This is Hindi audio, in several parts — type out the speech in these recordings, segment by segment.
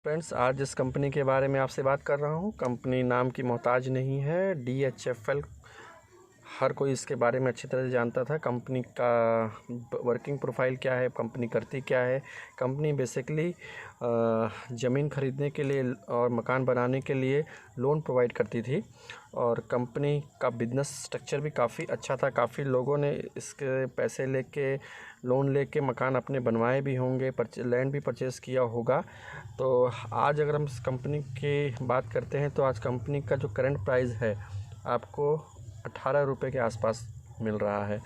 फ्रेंड्स, आज जिस कंपनी के बारे में आपसे बात कर रहा हूँ, कंपनी नाम की मोहताज नहीं है। DHFL, हर कोई इसके बारे में अच्छी तरह से जानता था। कंपनी का वर्किंग प्रोफाइल क्या है, कंपनी करती क्या है। कंपनी बेसिकली ज़मीन ख़रीदने के लिए और मकान बनाने के लिए लोन प्रोवाइड करती थी, और कंपनी का बिज़नेस स्ट्रक्चर भी काफ़ी अच्छा था। काफ़ी लोगों ने इसके पैसे लेके, लोन लेके मकान अपने बनवाए भी होंगे, लैंड भी परचेज़ किया होगा। तो आज अगर हम इस कंपनी की बात करते हैं तो आज कंपनी का जो करंट प्राइस है आपको 18 रुपये के आसपास मिल रहा है।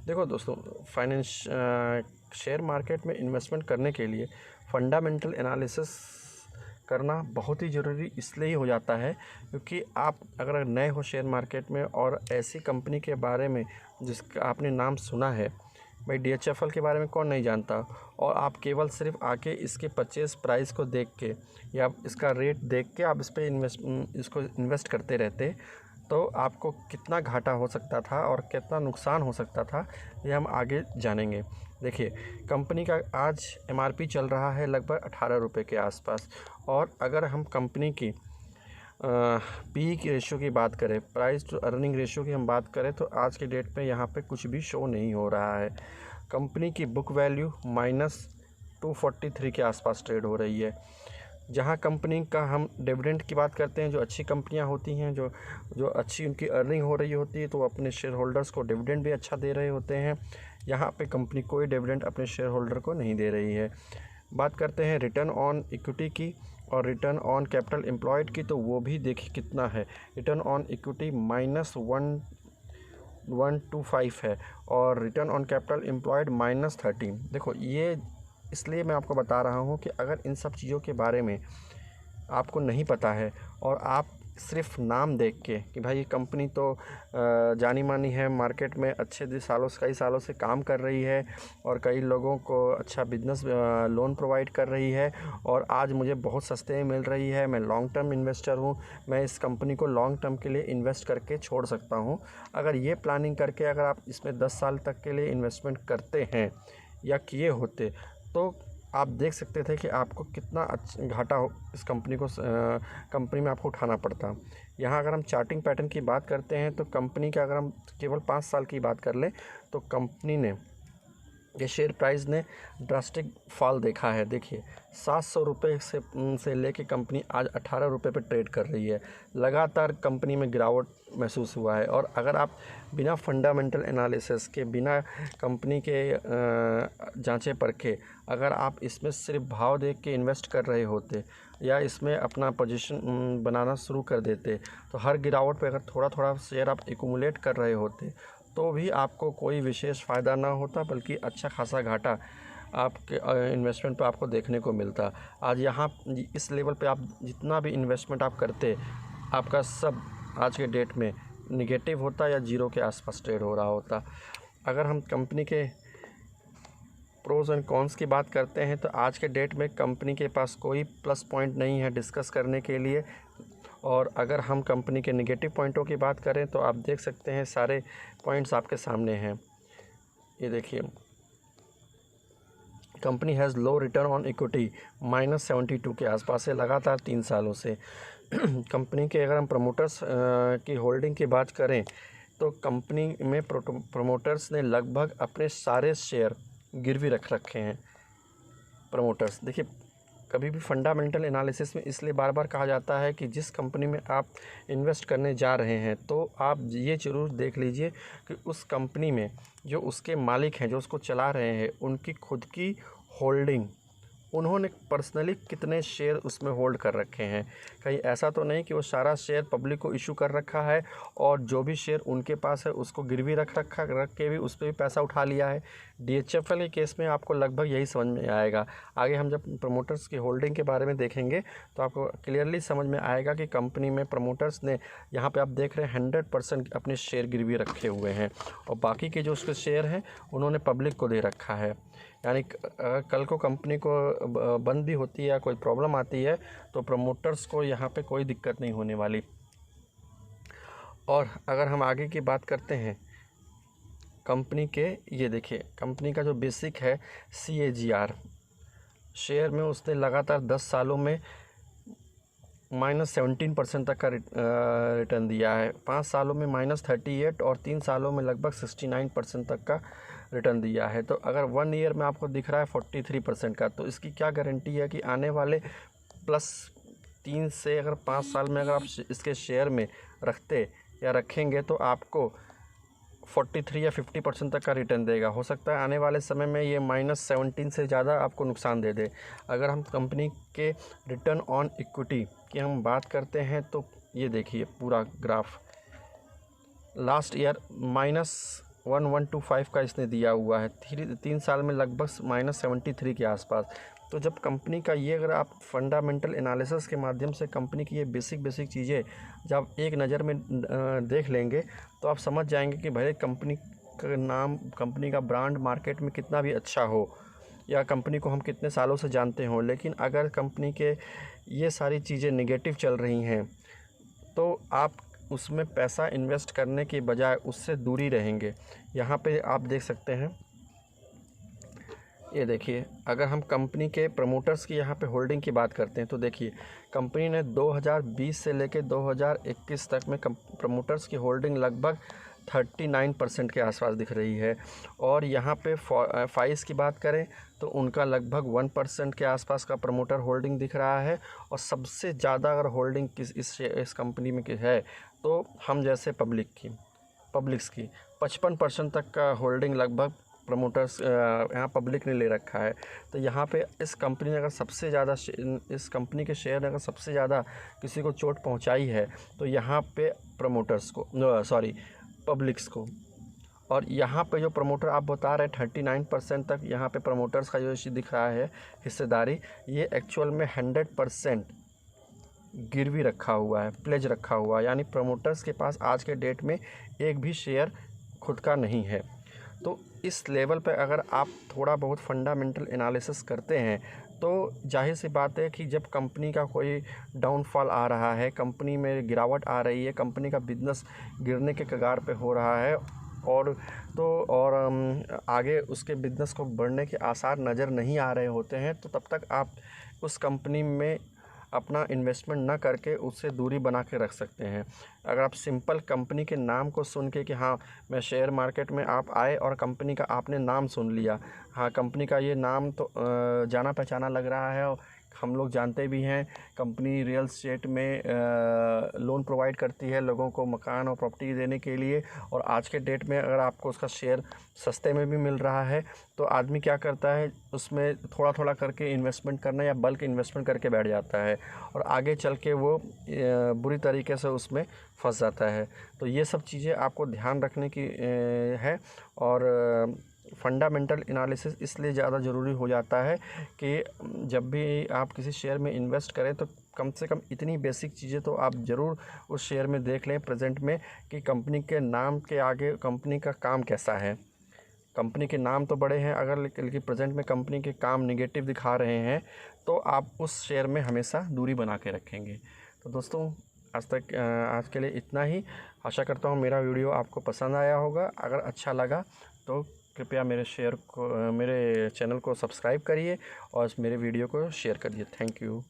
देखो दोस्तों, शेयर मार्केट में इन्वेस्टमेंट करने के लिए फंडामेंटल एनालिसिस करना बहुत ही ज़रूरी इसलिए ही हो जाता है क्योंकि आप अगर नए हो शेयर मार्केट में और ऐसी कंपनी के बारे में जिसका आपने नाम सुना है, भाई DHFL के बारे में कौन नहीं जानता, और आप केवल सिर्फ आके इसके परचेज़ प्राइस को देख के या इसका रेट देख के आप इस पर इसको इन्वेस्ट करते रहते, तो आपको कितना घाटा हो सकता था और कितना नुकसान हो सकता था ये हम आगे जानेंगे। देखिए, कंपनी का आज MRP चल रहा है लगभग 18 रुपये के आसपास, और अगर हम कंपनी की PE की रेशियो की बात करें, प्राइस टू अर्निंग रेशियो की हम बात करें, तो आज के डेट में यहाँ पे कुछ भी शो नहीं हो रहा है। कंपनी की बुक वैल्यू -243 के आसपास ट्रेड हो रही है। जहाँ कंपनी का हम डिविडेंड की बात करते हैं, जो अच्छी कंपनियां होती हैं, जो अच्छी उनकी अर्निंग हो रही होती है, तो वो अपने शेयर होल्डर्स को डिविडेंड भी अच्छा दे रहे होते हैं। यहाँ पे कंपनी कोई डिविडेंड अपने शेयर होल्डर को नहीं दे रही है। बात करते हैं रिटर्न ऑन इक्विटी की और रिटर्न ऑन कैपिटल एम्प्लॉयड की, तो वो भी देखिए कितना है। रिटर्न ऑन इक्विटी -125 है और रिटर्न ऑन कैपिटल एम्प्लॉयड -13। देखो, ये इसलिए मैं आपको बता रहा हूँ कि अगर इन सब चीज़ों के बारे में आपको नहीं पता है और आप सिर्फ नाम देख के कि भाई ये कंपनी तो जानी मानी है, मार्केट में अच्छे कई सालों से काम कर रही है और कई लोगों को अच्छा बिजनेस लोन प्रोवाइड कर रही है और आज मुझे बहुत सस्ते में मिल रही है, मैं लॉन्ग टर्म इन्वेस्टर हूँ, मैं इस कंपनी को लॉन्ग टर्म के लिए इन्वेस्ट करके छोड़ सकता हूँ। अगर ये प्लानिंग करके अगर आप इसमें 10 साल तक के लिए इन्वेस्टमेंट करते हैं या किए होते, तो आप देख सकते थे कि आपको कितना घाटा इस कंपनी में आपको उठाना पड़ता। यहाँ अगर हम चार्टिंग पैटर्न की बात करते हैं तो कंपनी का अगर हम केवल 5 साल की बात कर लें तो कंपनी ने ये शेयर प्राइस ने ड्रास्टिक फॉल देखा है। देखिए, 700 रुपये से लेके कंपनी आज 18 रुपये पर ट्रेड कर रही है। लगातार कंपनी में गिरावट महसूस हुआ है, और अगर आप बिना फंडामेंटल एनालिसिस के, बिना कंपनी के जांचे परखे अगर आप इसमें सिर्फ भाव देख के इन्वेस्ट कर रहे होते या इसमें अपना पोजीशन बनाना शुरू कर देते, तो हर गिरावट पे अगर थोड़ा थोड़ा शेयर आप एक्यूमुलेट कर रहे होते तो भी आपको कोई विशेष फ़ायदा ना होता, बल्कि अच्छा खासा घाटा आपके इन्वेस्टमेंट पे आपको देखने को मिलता। आज यहाँ इस लेवल पे आप जितना भी इन्वेस्टमेंट आप करते, आपका सब आज के डेट में निगेटिव होता या जीरो के आसपास ट्रेड हो रहा होता। अगर हम कंपनी के प्रोज़ एंड कॉन्स की बात करते हैं तो आज के डेट में कंपनी के पास कोई प्लस पॉइंट नहीं है डिस्कस करने के लिए, और अगर हम कंपनी के नेगेटिव पॉइंटों की बात करें तो आप देख सकते हैं सारे पॉइंट्स आपके सामने हैं। ये देखिए, company has low return on equity -72 के आसपास है लगातार 3 सालों से। कंपनी के अगर हम प्रमोटर्स की होल्डिंग की बात करें तो कंपनी में प्रमोटर्स ने लगभग अपने सारे शेयर गिरवी रख रखे हैं। प्रमोटर्स, देखिए, कभी भी फंडामेंटल एनालिसिस में इसलिए बार बार कहा जाता है कि जिस कंपनी में आप इन्वेस्ट करने जा रहे हैं तो आप ये ज़रूर देख लीजिए कि उस कंपनी में जो उसके मालिक हैं, जो उसको चला रहे हैं, उनकी खुद की होल्डिंग, उन्होंने पर्सनली कितने शेयर उसमें होल्ड कर रखे हैं। कहीं ऐसा तो नहीं कि वो सारा शेयर पब्लिक को इशू कर रखा है और जो भी शेयर उनके पास है उसको गिरवी रख के भी उस पर भी पैसा उठा लिया है। DHFL के केस में आपको लगभग यही समझ में आएगा। आगे हम जब प्रमोटर्स की होल्डिंग के बारे में देखेंगे तो आपको क्लियरली समझ में आएगा कि कंपनी में प्रमोटर्स ने, यहाँ पे आप देख रहे हैं, 100% अपने शेयर गिरवी रखे हुए हैं और बाकी के जो उसके शेयर हैं उन्होंने पब्लिक को दे रखा है। यानी कल को कंपनी को बंद भी होती है या कोई प्रॉब्लम आती है तो प्रमोटर्स को यहाँ पे कोई दिक्कत नहीं होने वाली। और अगर हम आगे की बात करते हैं कंपनी के, ये देखिए, कंपनी का जो बेसिक है CAGR, शेयर में उसने लगातार 10 सालों में -17% तक का रिटर्न दिया है। 5 सालों में -38 और 3 सालों में लगभग 69% तक का रिटर्न दिया है। तो अगर 1 ईयर में आपको दिख रहा है 43% का, तो इसकी क्या गारंटी है कि आने वाले +3 से अगर 5 साल में अगर आप इसके शेयर में रखते या रखेंगे तो आपको 43 या 50% तक का रिटर्न देगा। हो सकता है आने वाले समय में ये -17 से ज़्यादा आपको नुकसान दे दे। अगर हम कंपनी के रिटर्न ऑन इक्विटी की हम बात करते हैं तो ये देखिए पूरा ग्राफ लास्ट ईयर -1125 का इसने दिया हुआ है। 3 साल में लगभग -73 के आसपास। तो जब कंपनी का ये अगर आप फंडामेंटल एनालिसिस के माध्यम से कंपनी की ये बेसिक चीज़ें जब एक नज़र में देख लेंगे तो आप समझ जाएंगे कि भले कंपनी का नाम, कंपनी का ब्रांड मार्केट में कितना भी अच्छा हो या कंपनी को हम कितने सालों से जानते हों, लेकिन अगर कंपनी के ये सारी चीज़ें नेगेटिव चल रही हैं तो आप उसमें पैसा इन्वेस्ट करने के बजाय उससे दूरी रहेंगे। यहाँ पे आप देख सकते हैं, ये देखिए अगर हम कंपनी के प्रमोटर्स की यहाँ पे होल्डिंग की बात करते हैं तो देखिए कंपनी ने 2020 से लेकर 2021 तक में प्रमोटर्स की होल्डिंग लगभग 39% के आसपास दिख रही है। और यहाँ पे फाइज की बात करें तो उनका लगभग 1% के आसपास का प्रमोटर होल्डिंग दिख रहा है। और सबसे ज़्यादा अगर होल्डिंग इस कंपनी में है तो हम जैसे पब्लिक्स की 55% तक का होल्डिंग लगभग प्रमोटर्स यहाँ पब्लिक ने ले रखा है। तो यहाँ पे इस कंपनी ने अगर सबसे ज़्यादा इस कंपनी के शेयर ने अगर सबसे ज़्यादा किसी को चोट पहुँचाई है तो यहाँ पे प्रमोटर्स को, पब्लिक्स को। और यहाँ पे जो प्रमोटर आप बता रहे हैं 39% तक यहाँ पे प्रमोटर्स का जो दिख रहा है हिस्सेदारी, ये एक्चुअल में 100% गिरवी रखा हुआ है, प्लेज रखा हुआ है। यानी प्रमोटर्स के पास आज के डेट में एक भी शेयर खुद का नहीं है। तो इस लेवल पे अगर आप थोड़ा बहुत फंडामेंटल एनालिसिस करते हैं तो जाहिर सी बात है कि जब कंपनी का कोई डाउनफॉल आ रहा है, कंपनी में गिरावट आ रही है, कंपनी का बिजनेस गिरने के कगार पे हो रहा है और आगे उसके बिजनेस को बढ़ने के आसार नज़र नहीं आ रहे होते हैं, तो तब तक आप उस कंपनी में अपना इन्वेस्टमेंट ना करके उससे दूरी बना के रख सकते हैं। अगर आप सिंपल कंपनी के नाम को सुन के कि हाँ मैं शेयर मार्केट में आप आए और कंपनी का आपने नाम सुन लिया, हाँ कंपनी का ये नाम तो जाना पहचाना लग रहा है और हम लोग जानते भी हैं कंपनी रियल एस्टेट में लोन प्रोवाइड करती है लोगों को मकान और प्रॉपर्टी देने के लिए। और आज के डेट में अगर आपको उसका शेयर सस्ते में भी मिल रहा है तो आदमी क्या करता है, उसमें थोड़ा थोड़ा करके इन्वेस्टमेंट करना या बल्क इन्वेस्टमेंट करके बैठ जाता है और आगे चल के वो बुरी तरीके से उसमें फंस जाता है। तो ये सब चीज़ें आपको ध्यान रखने की है। और फंडामेंटल एनालिसिस इसलिए ज़्यादा ज़रूरी हो जाता है कि जब भी आप किसी शेयर में इन्वेस्ट करें तो कम से कम इतनी बेसिक चीज़ें तो आप ज़रूर उस शेयर में देख लें प्रेजेंट में कि कंपनी के नाम के आगे कंपनी का काम कैसा है। कंपनी के नाम तो बड़े हैं, अगर लेकिन प्रेजेंट में कंपनी के काम नेगेटिव दिखा रहे हैं तो आप उस शेयर में हमेशा दूरी बना के रखेंगे। तो दोस्तों आज के लिए इतना ही। आशा करता हूँ मेरा वीडियो आपको पसंद आया होगा। अगर अच्छा लगा तो कृपया मेरे चैनल को सब्सक्राइब करिए और मेरे वीडियो को शेयर करिए। Thank you.